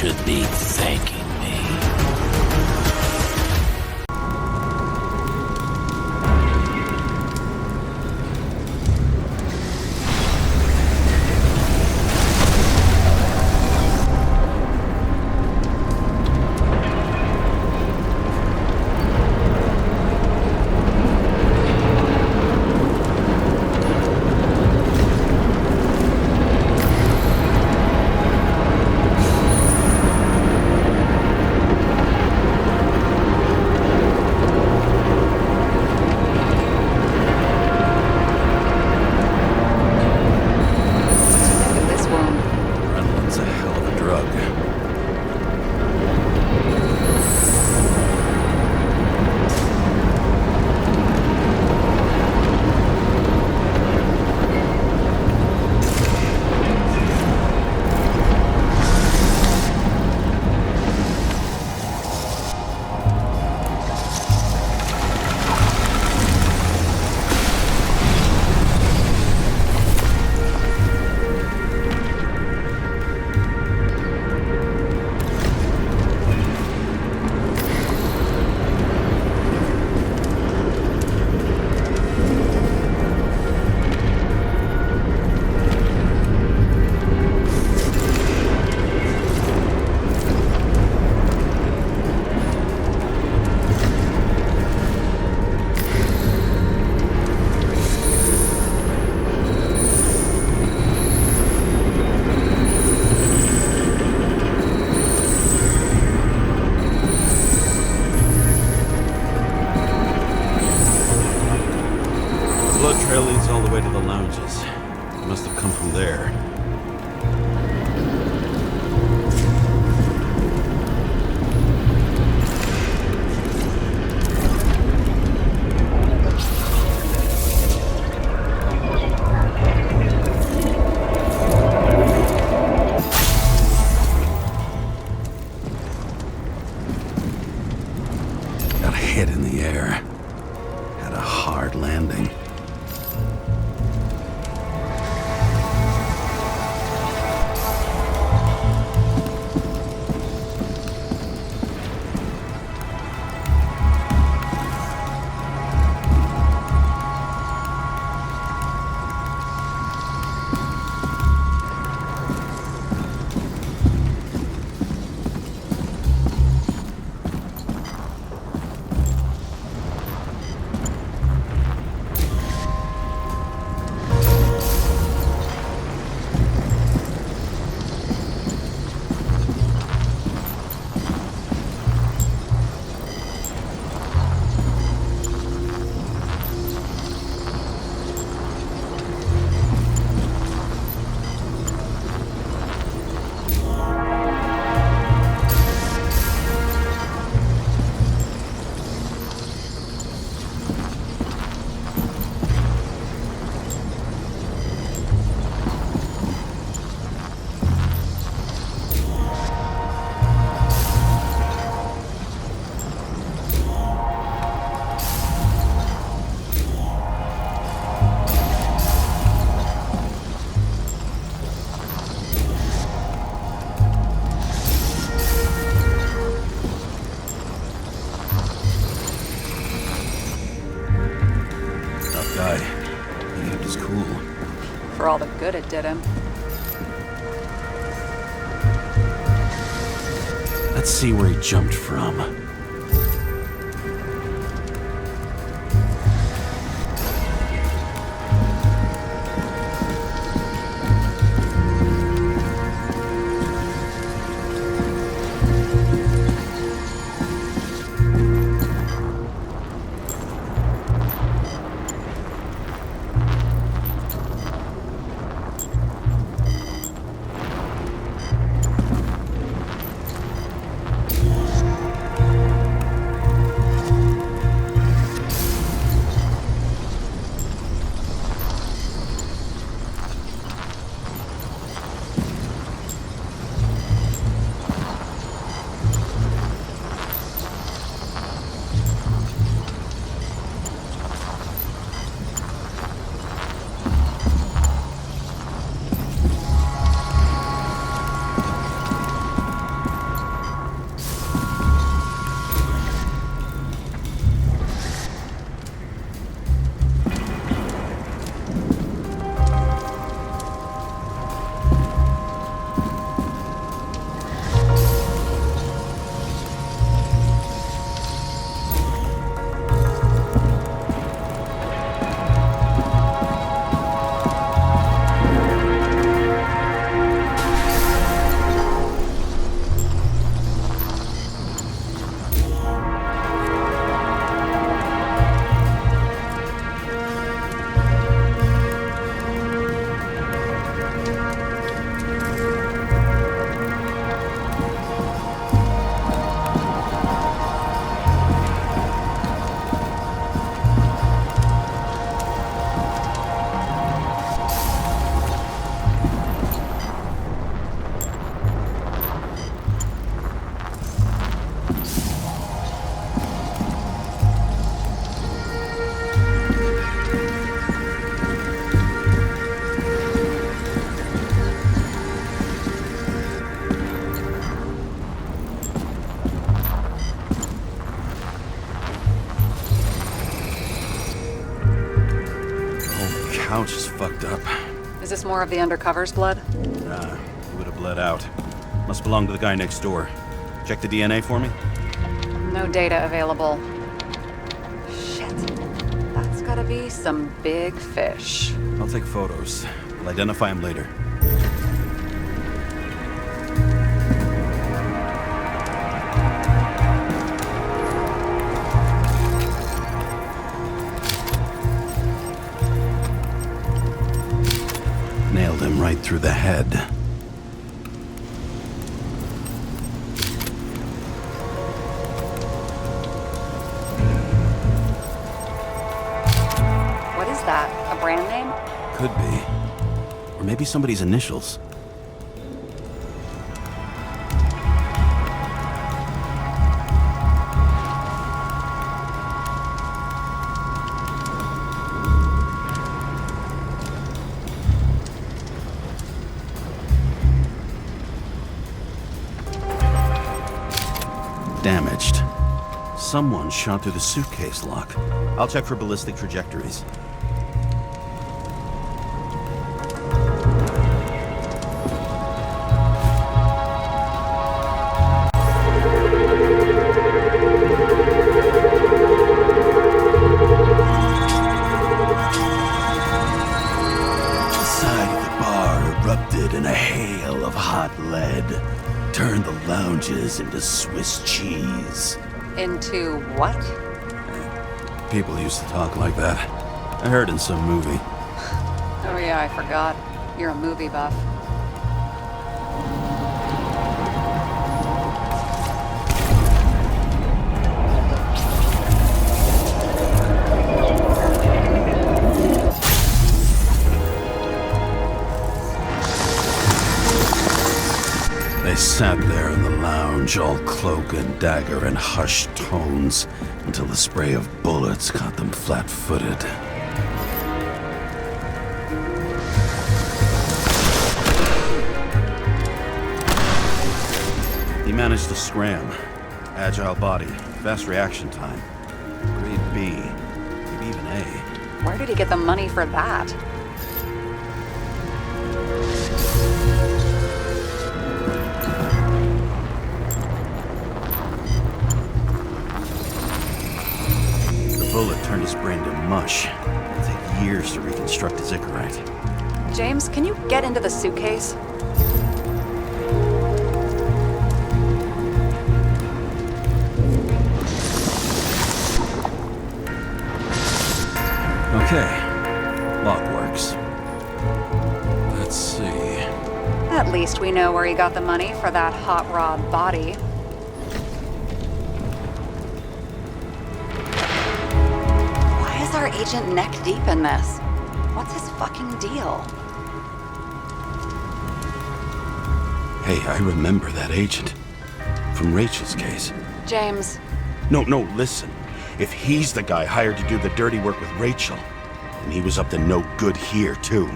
should be thanking me. Must have come from there. Got hit in the air. Had a hard landing. Guy. He kept his cool. For all the good it did him. Let's see where he jumped from. this more of the undercover's blood? Nah, he would have bled out. Must belong to the guy next door. Check the DNA for me? No data available. Shit. That's gotta be some big fish. I'll take photos. We'll identify him later. Nailed him right through the head. What is that? A brand name? Could be. Or maybe somebody's initials. Damaged. Someone shot through the suitcase lock. I'll check for ballistic trajectories. The side of the bar erupted in a hail of hot lead. Turned the lounges into Swiss cheese. Into what? People used to talk like that. I heard in some movie. Oh yeah, I forgot. You're a movie buff. They sat there in the lounge, all cloak and dagger and hushed tones, until the spray of bullets caught them flat-footed. He managed to scram. Agile body, fast reaction time. Grade B, maybe even A. Where did he get the money for that? The bullet turned his brain to mush. It'll take years to reconstruct his Icarite. James, can you get into the suitcase? Okay, lock works. Let's see. At least we know where he got the money for that hot rod body. Why is our agent neck deep in this? What's his fucking deal? Hey, I remember that agent. From Rachel's case. James, No, listen. If he's the guy hired to do the dirty work with Rachel, and he was up to no good here, too.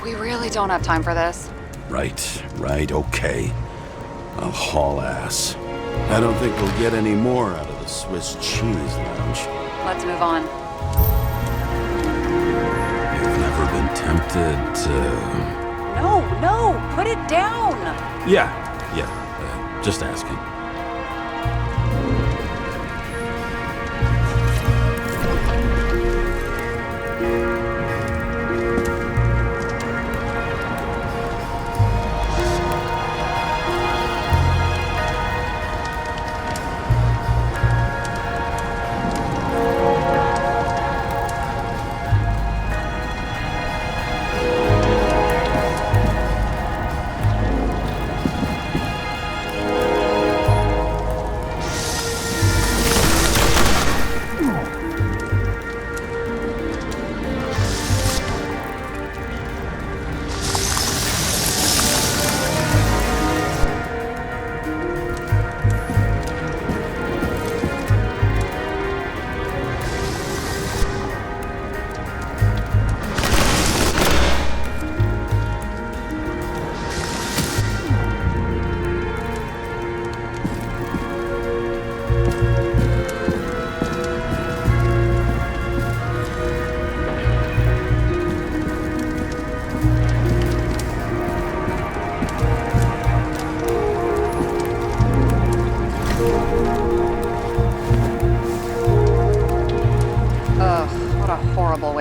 we really don't have time for this. Right, okay. I'll haul ass. I don't think we'll get any more out of the Swiss cheese lounge. Let's move on. You've never been tempted to... No, put it down! Yeah, just asking.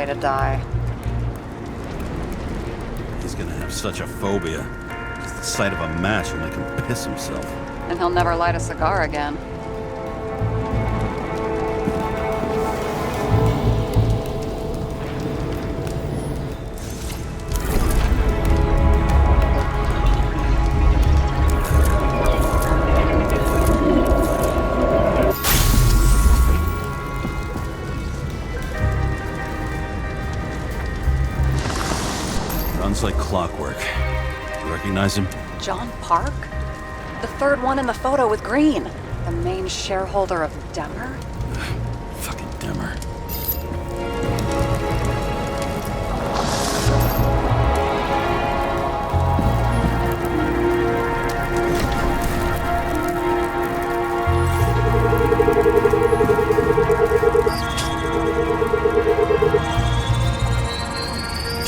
to die. He's gonna have such a phobia. Just the sight of a match will make him piss himself. And he'll never light a cigar again. Runs like clockwork. You recognize him? John Park? The third one in the photo with Green. The main shareholder of Demmer? Fucking Demmer.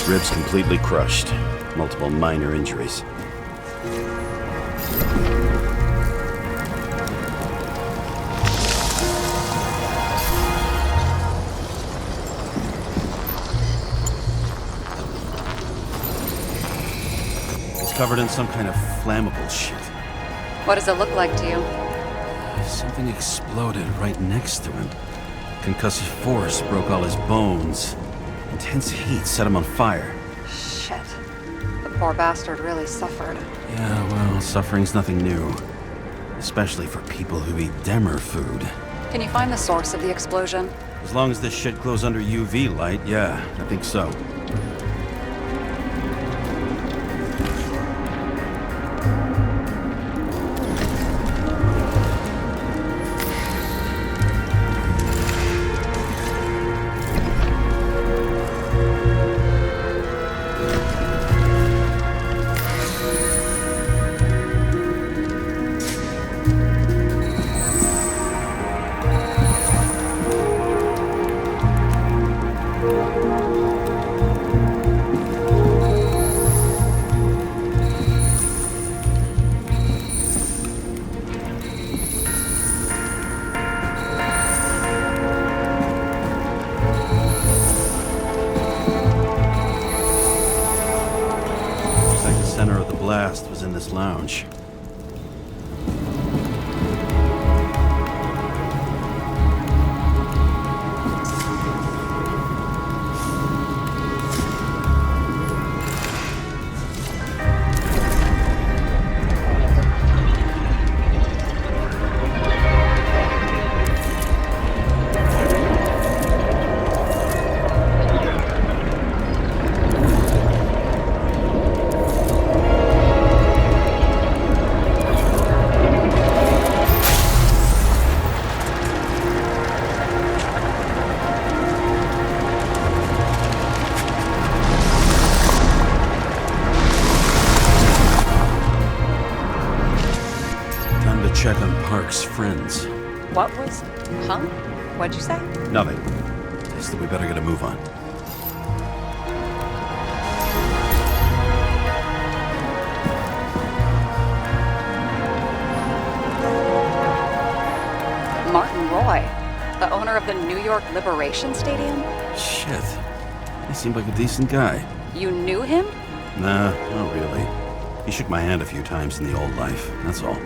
Ribs completely crushed. Multiple minor injuries. It's covered in some kind of flammable shit. What does it look like to you? Something exploded right next to him. Concussive force broke all his bones. Intense heat set him on fire. Shit. The poor bastard really suffered. Yeah, well, suffering's nothing new. Especially for people who eat Demmer food. Can you find the source of the explosion? As long as this shit glows under UV light, yeah, I think so. Blast was in this lounge. Check on Park's friends. What was... Huh? What'd you say? Nothing. Just that we better get a move on. Martin Roy, the owner of the New York Liberation Stadium? Shit. He seemed like a decent guy. You knew him? Nah, not really. He shook my hand a few times in the old life, that's all.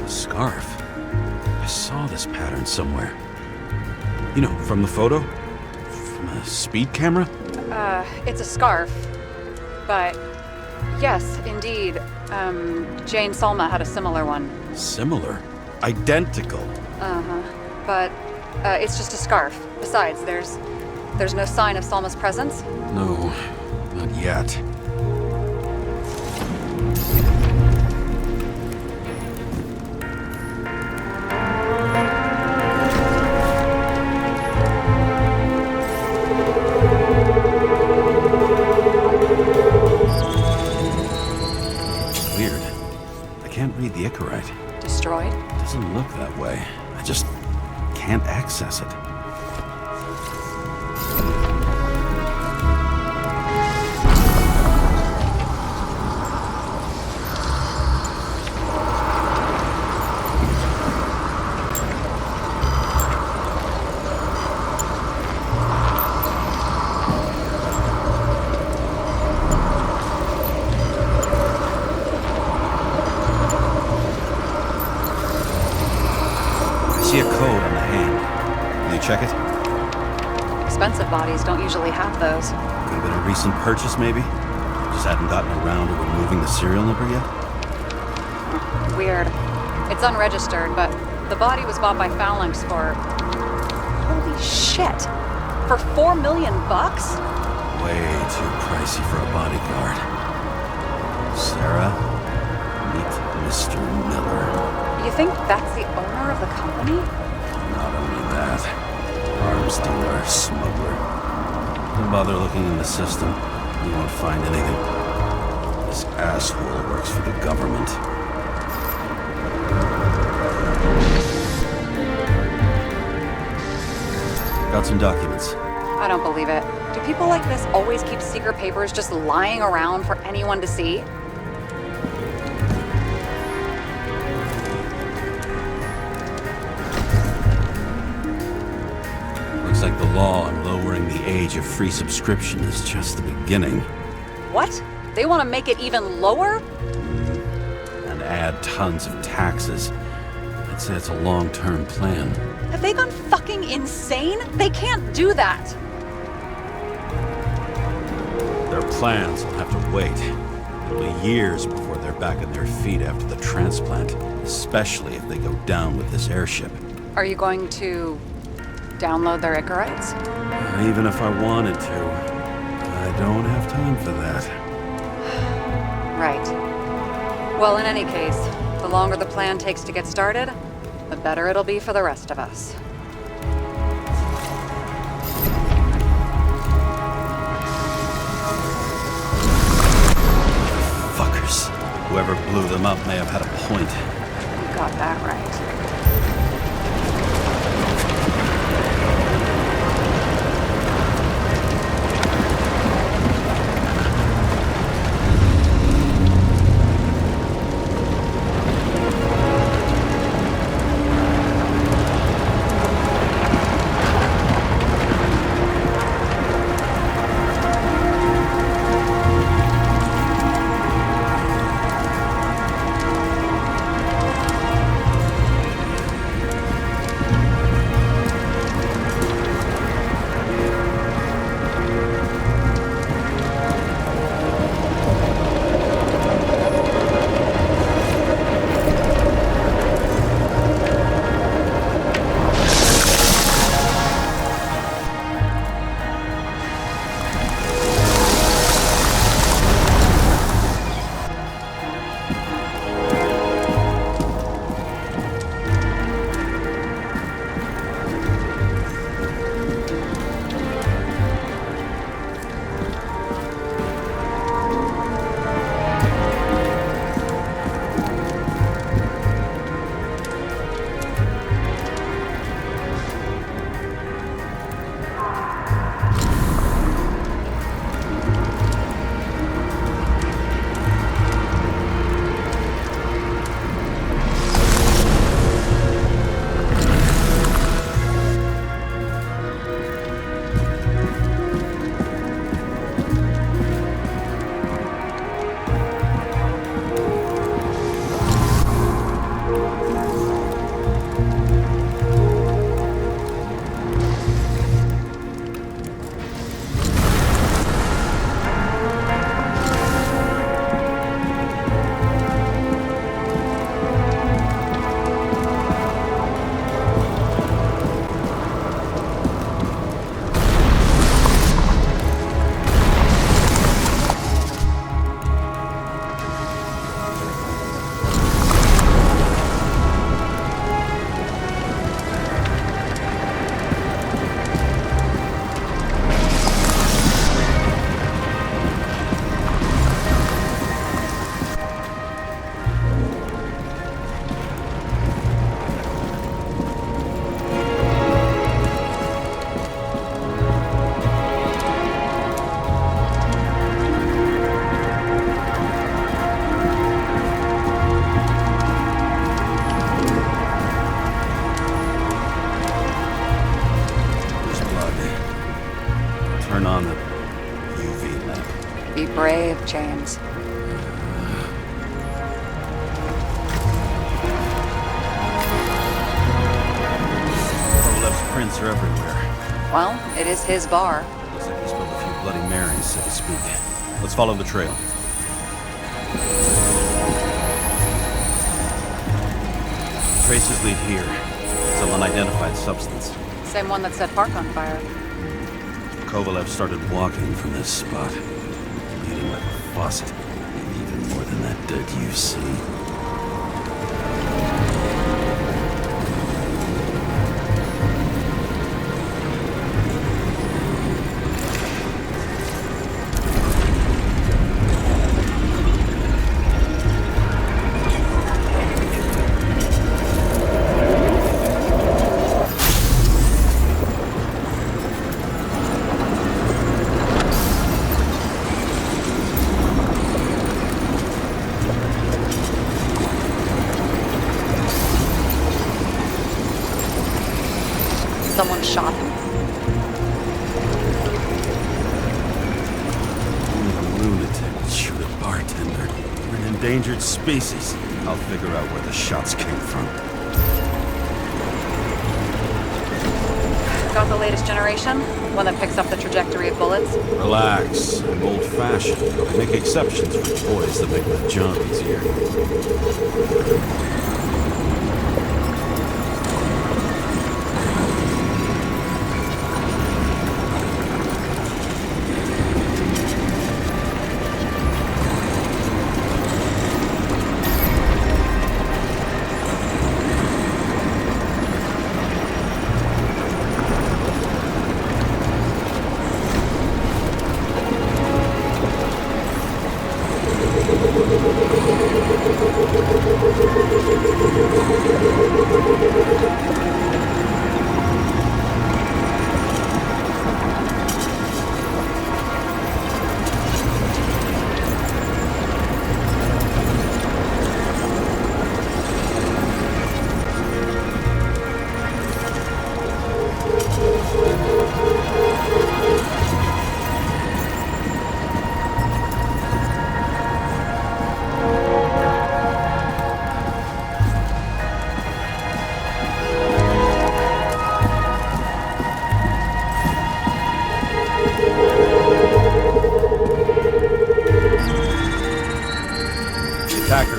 Scarf. I saw this pattern somewhere. You know, from the photo? From a speed camera? It's a scarf. But, yes, indeed. Jane Salma had a similar one. Similar? Identical? Uh-huh. But, it's just a scarf. Besides, there's no sign of Salma's presence? No, not yet. Destroyed? Doesn't look that way. I just can't access it. I see a code on the hand. Will you check it? Expensive bodies don't usually have those. Could have been a recent purchase, maybe? Just hadn't gotten around to removing the serial number yet? Weird. It's unregistered, but the body was bought by Phalanx for... Holy shit! For $4 million bucks? Way too pricey for a bodyguard. Sarah, meet Mr. Miller. You think that's the owner of the company? Not only that, arms dealer, smuggler. Don't bother looking in the system. You won't find anything. This asshole works for the government. Got some documents. I don't believe it. Do people like this always keep secret papers just lying around for anyone to see? Looks like the law on lowering the age of free subscription is just the beginning. What? They want to make it even lower? And add tons of taxes. I'd say it's a long-term plan. Have they gone fucking insane? They can't do that! Their plans will have to wait. It'll be years before they're back on their feet after the transplant, especially if they go down with this airship. Are you going to download their Icarites? Even if I wanted to, I don't have time for that. Right. Well, in any case, the longer the plan takes to get started, the better it'll be for the rest of us. Fuckers. Whoever blew them up may have had a point. You got that right. Brave, James. Kovalev's prints are everywhere. Well, it is his bar. Looks like he spilled a few Bloody Marys, so to speak. Let's follow the trail. Traces lead here. Some unidentified substance. Same one that set Park on fire. Kovalev started walking from this spot, bleeding like a faucet. And even more than that dud you see. Someone shot him. Only a lunatic would shoot a bartender. We're an endangered species. I'll figure out where the shots came from. Got the latest generation? One that picks up the trajectory of bullets? Relax. I'm old-fashioned. I make exceptions for boys that make my job easier.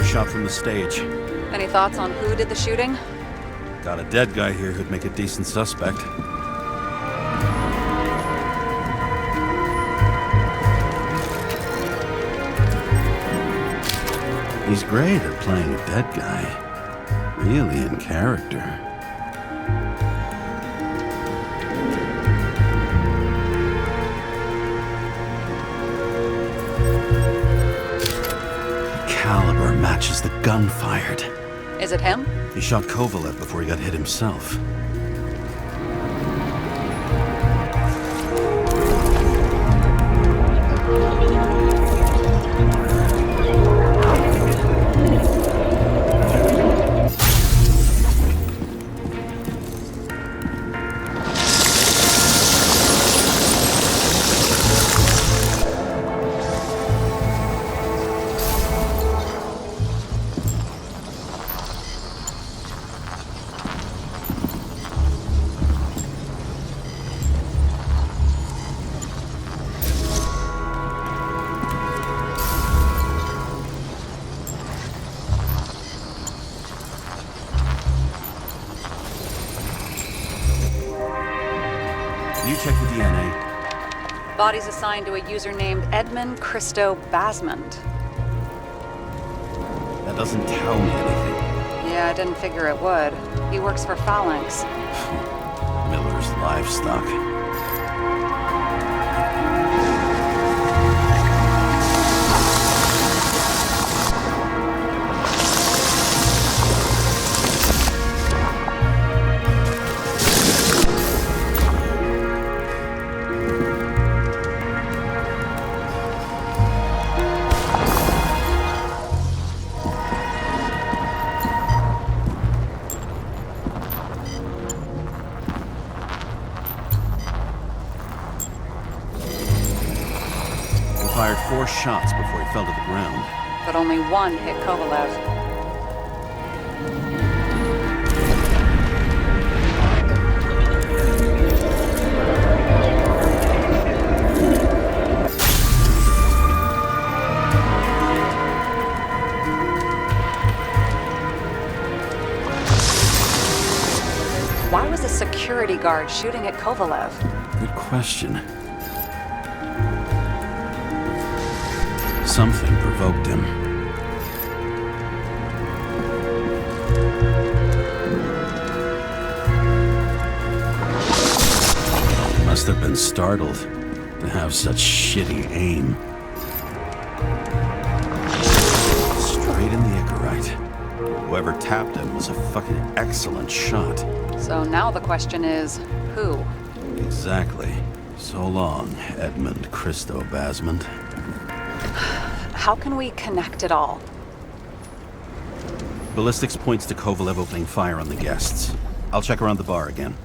Shot from the stage. Any thoughts on who did the shooting? Got a dead guy here who'd make a decent suspect. He's great at playing a dead guy. Really in character. Caliber matches the gun fired. Is it him? He shot Kovalev before he got hit himself. You check the DNA. Body's assigned to a user named Edmund Christo Basmond. That doesn't tell me anything. Yeah, I didn't figure it would. He works for Phalanx. Miller's livestock. shots before he fell to the ground. But only one hit Kovalev. Why was a security guard shooting at Kovalev? Good question. Something provoked him. Must have been startled to have such shitty aim. Straight in the Icarite. Whoever tapped him was a fucking excellent shot. So now the question is, who? Exactly. So long, Edmund Christo Basmond. How can we connect it all? Ballistics points to Kovalev opening fire on the guests. I'll check around the bar again.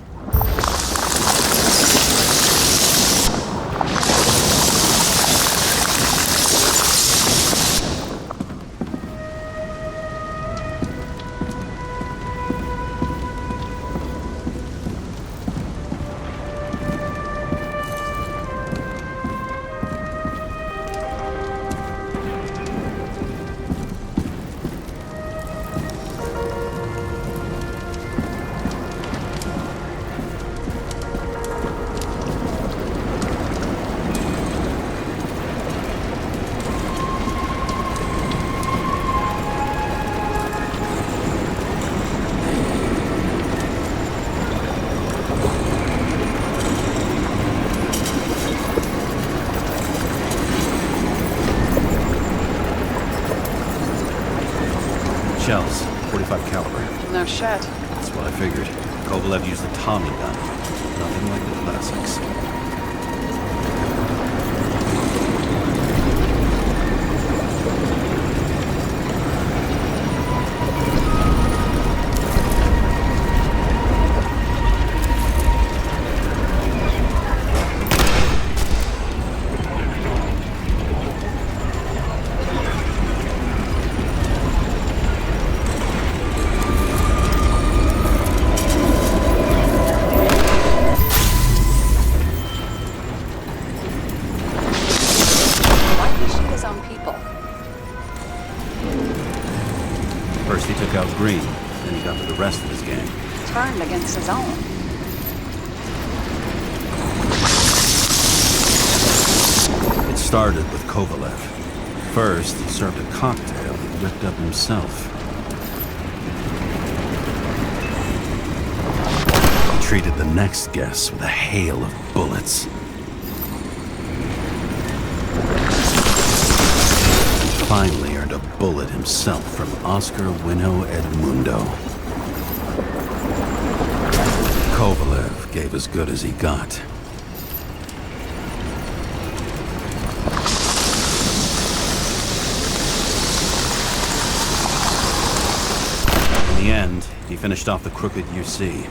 Shells, 45 caliber. No shit. That's what I figured. Kovalev used a Tommy gun. Nothing like the classics. First he took out Green, then he got to the rest of his gang. Turned against his own. It started with Kovalev. First, he served a cocktail he whipped up himself. He treated the next guests with a hail of bullets. Finally earned a bullet himself from Oscar Wino Edmundo. Kovalev gave as good as he got. In the end, he finished off the crooked UC.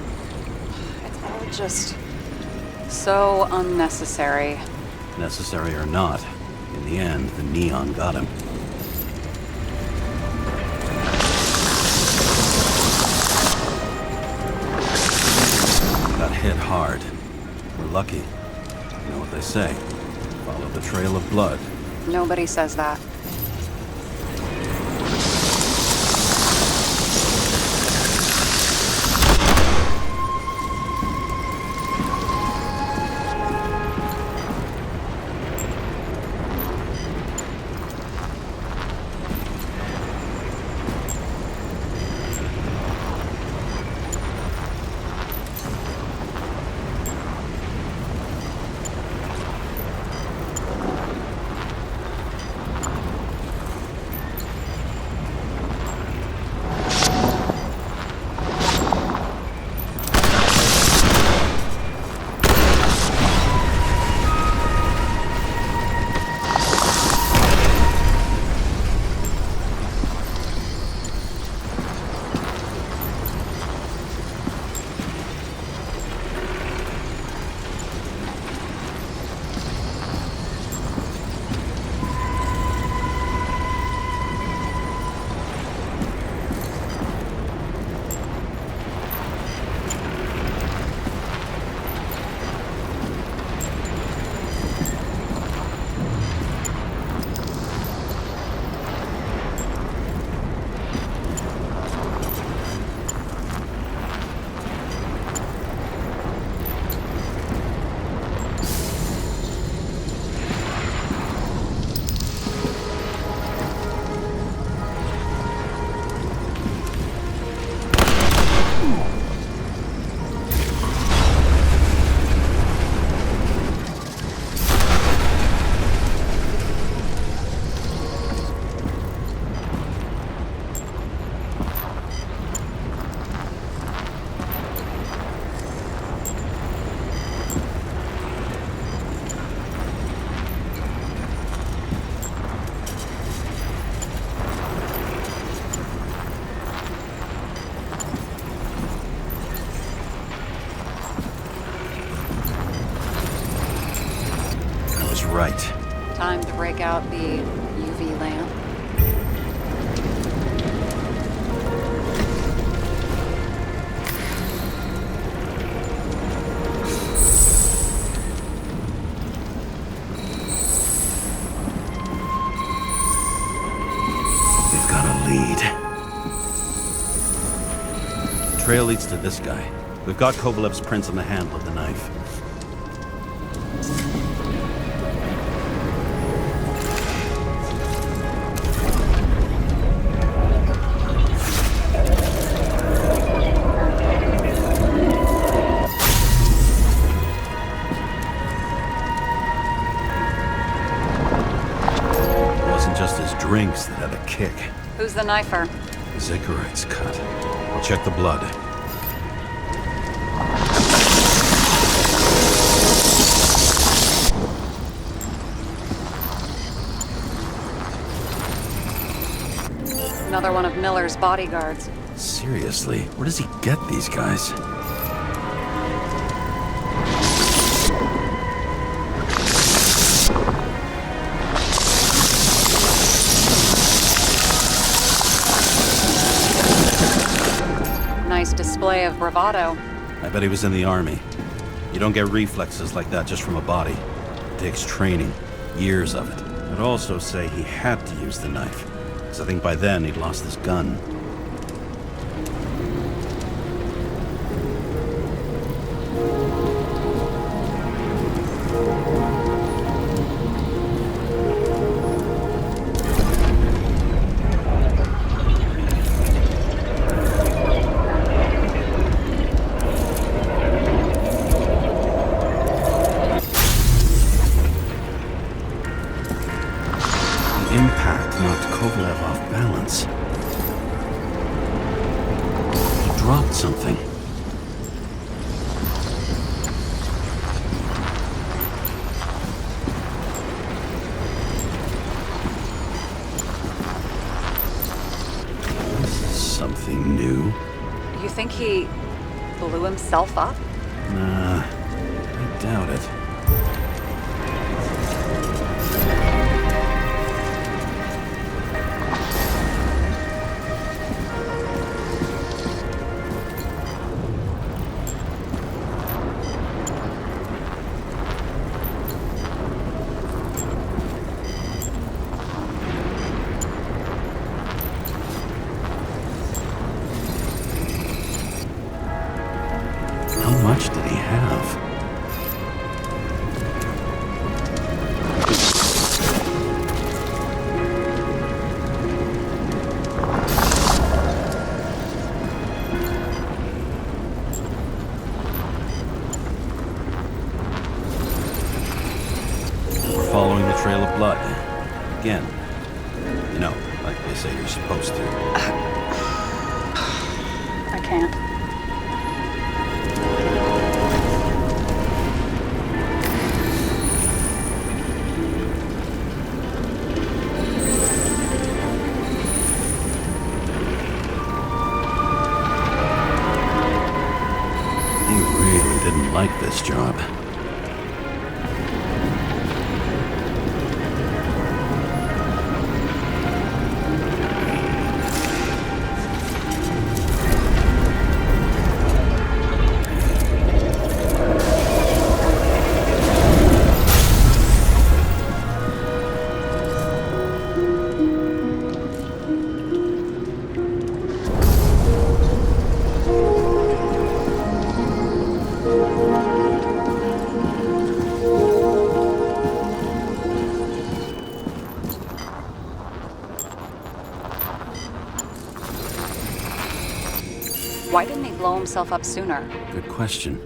It's all just so unnecessary. Necessary or not, in the end, the neon got him. Got hit hard. We're lucky. You know what they say. Follow the trail of blood. Nobody says that. right. Time to break out the UV lamp. We've got a lead. The trail leads to this guy. We've got Kovalev's prints on the handle of the knife. It wasn't just his drinks that had a kick. Who's the knifer? Zechariah's cut. I'll check the blood. Another one of Miller's bodyguards. Seriously, where does he get these guys? Nice display of bravado. I bet he was in the army. You don't get reflexes like that just from a body. It takes training, years of it. I'd also say he had to use the knife, because I think by then he'd lost his gun. Impact knocked Kovalev off balance. He dropped something. This is something new. You think he blew himself up? Nah, I doubt it. How much did he have? We're following the trail of blood. Again. You know, like they say you're supposed to. I can't. He really didn't like this job. Why didn't he blow himself up sooner? Good question.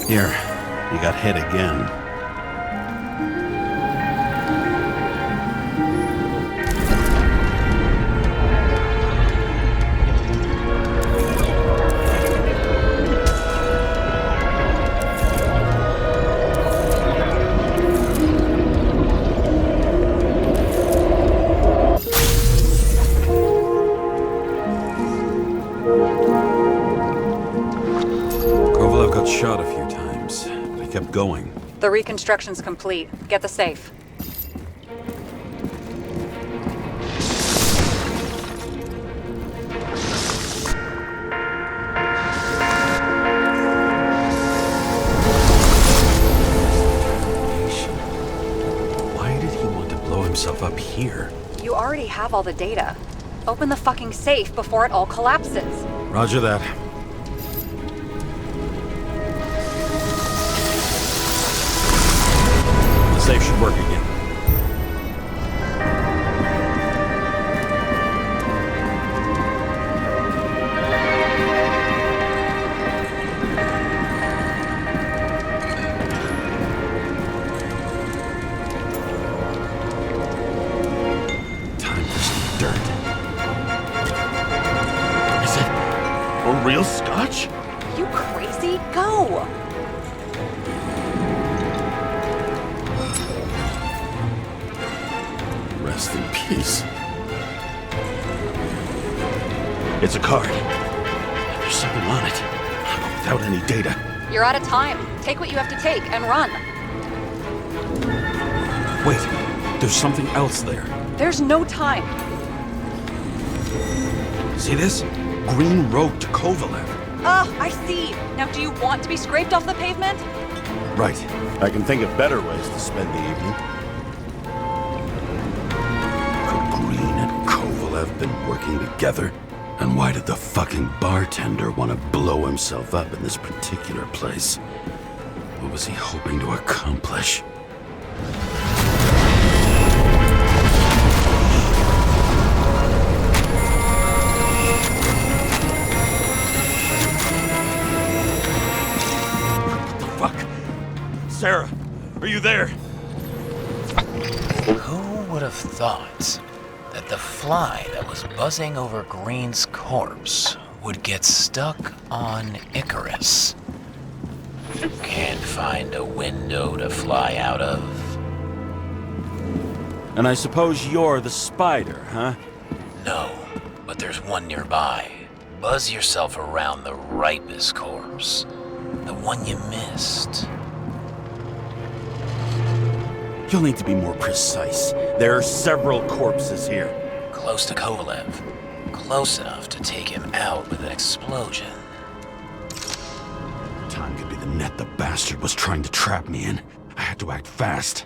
Here, you got hit again. Kovalev got shot a few times, but he kept going. The reconstruction's complete. Get the safe. Why did he want to blow himself up here? You already have all the data. Open the fucking safe before it all collapses. Roger that. The safe should work again. Time for some dirt. Is it a real scotch? You crazy? Go! Rest in peace. It's a card. There's something on it, but without any data. You're out of time. Take what you have to take and run. Wait, there's something else there. There's no time. See this? Green road to Kovalev. Ah, I see. Now do you want to be scraped off the pavement? Right. I can think of better ways to spend the evening. Could Green and Kovalev been working together? And why did the fucking bartender want to blow himself up in this particular place? What was he hoping to accomplish? Fuck! Sarah, are you there? Who would have thought that the fly that was buzzing over Green's corpse would get stuck on Icarus? Can't find a window to fly out of. And I suppose you're the spider, huh? No, but there's one nearby. Buzz yourself around the ripest corpse. The one you missed. You'll need to be more precise. There are several corpses here. Close to Kovalev. Close enough to take him out with an explosion. Time could be the net the bastard was trying to trap me in. I had to act fast.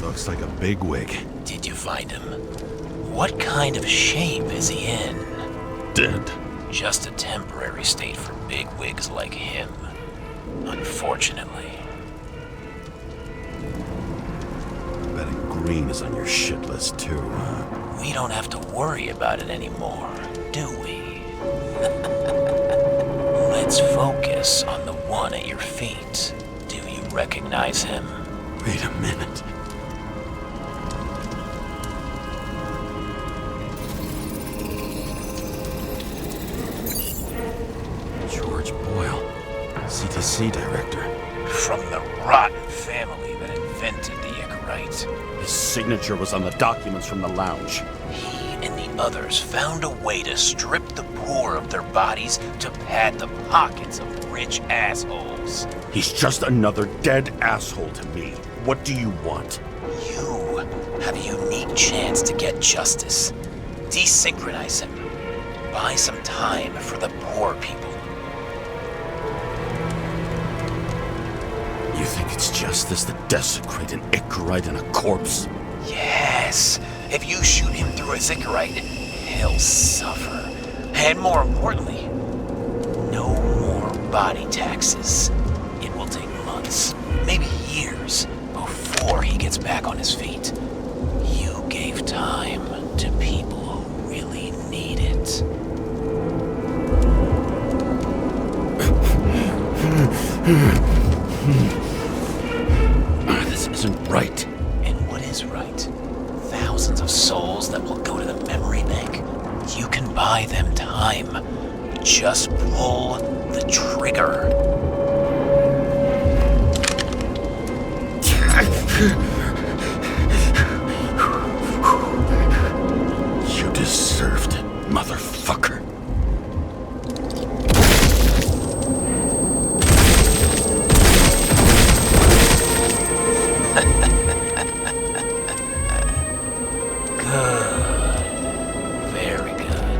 Looks like a bigwig. Did you find him? What kind of shape is he in? Dead. just a temporary state for bigwigs like him, unfortunately. Betting Green is on your shit list too, huh? We don't have to worry about it anymore, do we? Let's focus on the one at your feet. Do you recognize him? Wait a minute. George Boyle, CTC director. From the rotten family that invented the Icarite. His signature was on the documents from the lounge. He and the others found a way to strip the poor of their bodies to pad the pockets of rich assholes. He's just another dead asshole to me. What do you want? You have a unique chance to get justice. Desynchronize him. Buy some time for the poor people. You think it's justice to desecrate an Icarite and a corpse? Yes. If you shoot him through a Icarite, he'll suffer. And more importantly, no more body taxes. It will take months, maybe years, before he gets back on his feet. You gave time to people who really need it. This isn't right. And what is right? Thousands of souls that will go to the memory bank. You can buy them time. Just pull the trigger. You deserved it, motherfucker. Very good.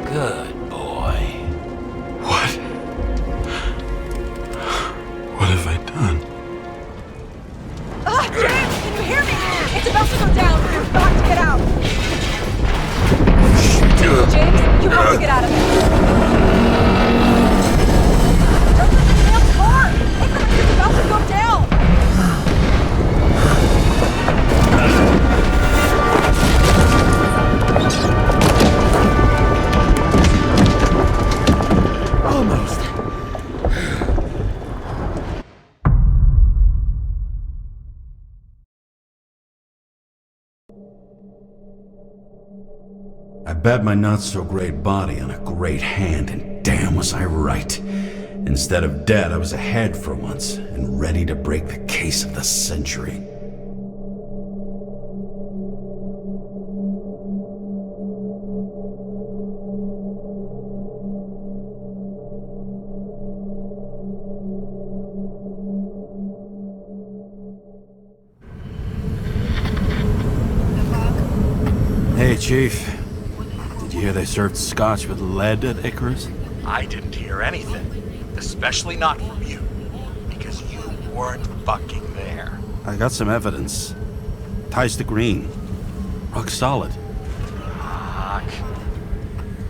Good boy. What? What have I done? James, can you hear me? It's about to go down. We've got to get out. James, you have to get out of here. Don't let the damn car! It's about to go down! Almost. I bet my not-so-great body on a great hand, and damn was I right. Instead of dead, I was ahead for once, and ready to break the case of the century. Hey, Chief. Did you hear they served scotch with lead at Icarus? I didn't hear anything, especially not from you, because you weren't fucking there. I got some evidence. Ties to Green. Rock solid. Fuck.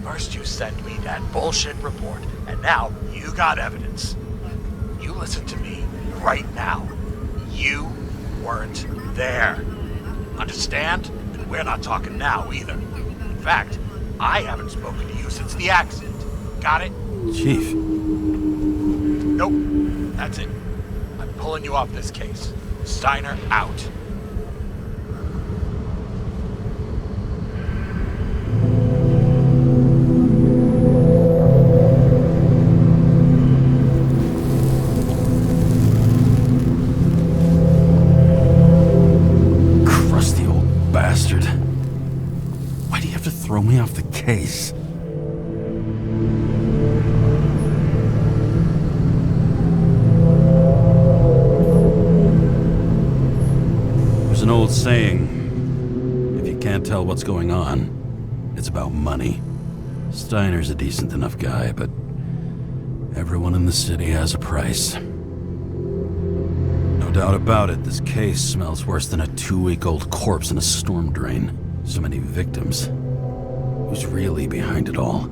First you send me that bullshit report, and now you got evidence. You listen to me right now. You weren't there. Understand? And we're not talking now either. In fact, I haven't spoken to you since the accident. Got it? Chief. Nope. That's it. I'm pulling you off this case. Steiner out. Crusty old bastard. Why do you have to throw me off the case? There's an old saying, if you can't tell what's going on, it's about money. Steiner's a decent enough guy, but everyone in the city has a price. No doubt about it, this case smells worse than a 2-week-old corpse in a storm drain. So many victims. Who's really behind it all?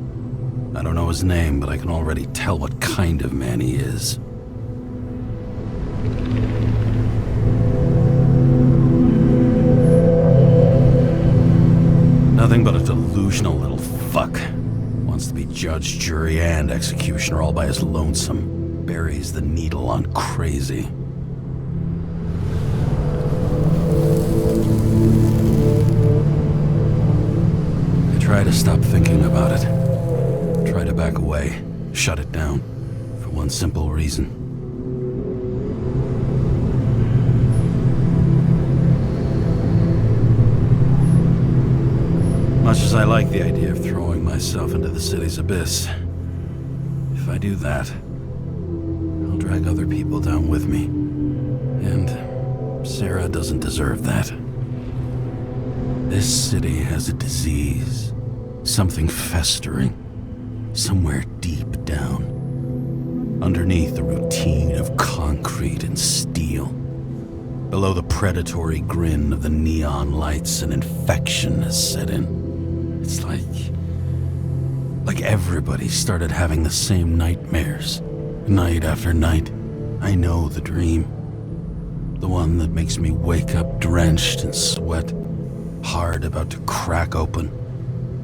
I don't know his name, but I can already tell what kind of man he is. Nothing but a delusional little fuck. Wants to be judge, jury, and executioner all by his lonesome. Buries the needle on crazy. I try to stop thinking about it. Try to back away, shut it down, for one simple reason. Much as I like the idea of throwing myself into the city's abyss, if I do that, I'll drag other people down with me. And Sarah doesn't deserve that. This city has a disease, something festering, somewhere deep down, underneath the routine of concrete and steel. Below the predatory grin of the neon lights, an infection has set in. It's like everybody started having the same nightmares, night after night. I know the dream. The one that makes me wake up drenched in sweat, heart about to crack open,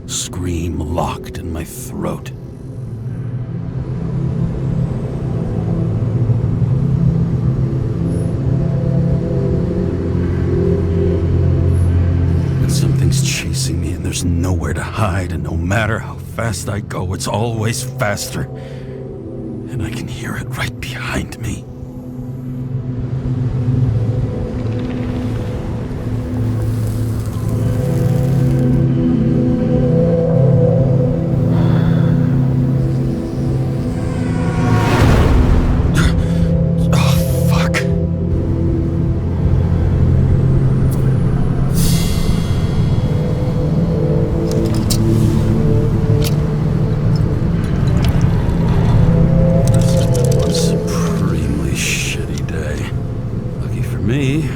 scream locked in my throat. Something's chasing me and there's nowhere to hide, and no matter how fast I go, it's always faster. And I can hear it right behind me. Me,